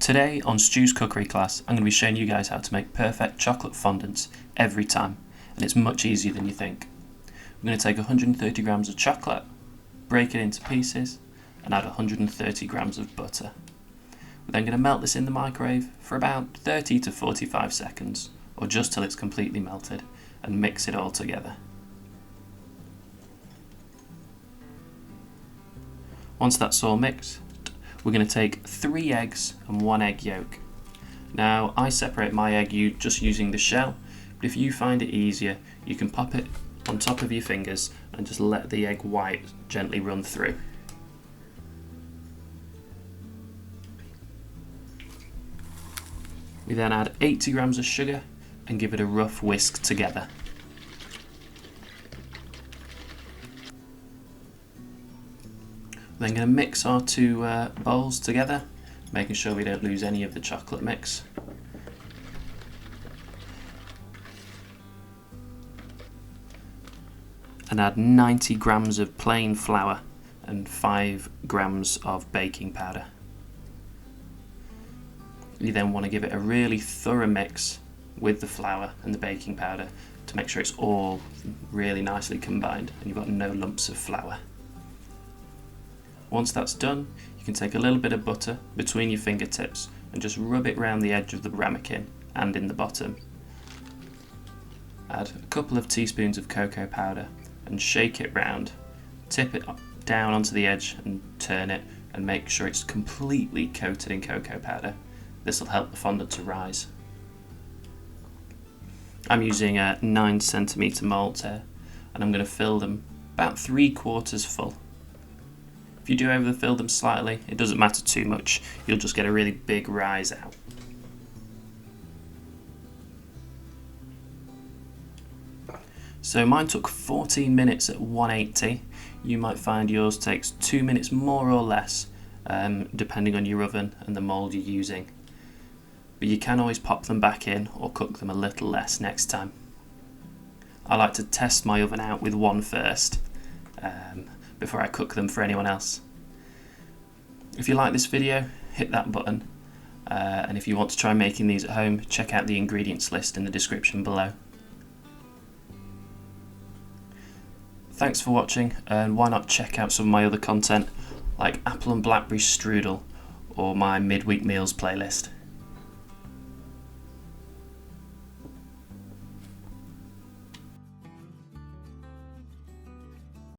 Today on Stu's cookery class, I'm going to be showing you guys how to make perfect chocolate fondants every time, and it's much easier than you think. I'm going to take 130 grams of chocolate, break it into pieces, and add 130 grams of butter. We're then going to melt this in the microwave for about 30 to 45 seconds, or just till it's completely melted, and mix it all together. Once that's all mixed, we're going to take 3 eggs and 1 egg yolk. Now I separate my egg just using the shell, but if you find it easier you can pop it on top of your fingers and just let the egg white gently run through. We then add 80 grams of sugar and give it a rough whisk together. We're then going to mix our two bowls together, making sure we don't lose any of the chocolate mix. And add 90 grams of plain flour and 5 grams of baking powder. You then want to give it a really thorough mix with the flour and the baking powder to make sure it's all really nicely combined and you've got no lumps of flour. Once that's done, you can take a little bit of butter between your fingertips and just rub it around the edge of the ramekin and in the bottom. Add a couple of teaspoons of cocoa powder and shake it round. Tip it down onto the edge and turn it and make sure it's completely coated in cocoa powder. This will help the fondant to rise. I'm using a 9cm moulds here and I'm going to fill them about 3/4 full. If you do overfill them slightly, it doesn't matter too much, you'll just get a really big rise out. So mine took 14 minutes at 180, you might find yours takes 2 minutes more or less, depending on your oven and the mould you're using. But you can always pop them back in or cook them a little less next time. I like to test my oven out with one first, before I cook them for anyone else. If you like this video, hit that button, and if you want to try making these at home, check out the ingredients list in the description below. Thanks for watching, and why not check out some of my other content like apple and blackberry strudel or my midweek meals playlist.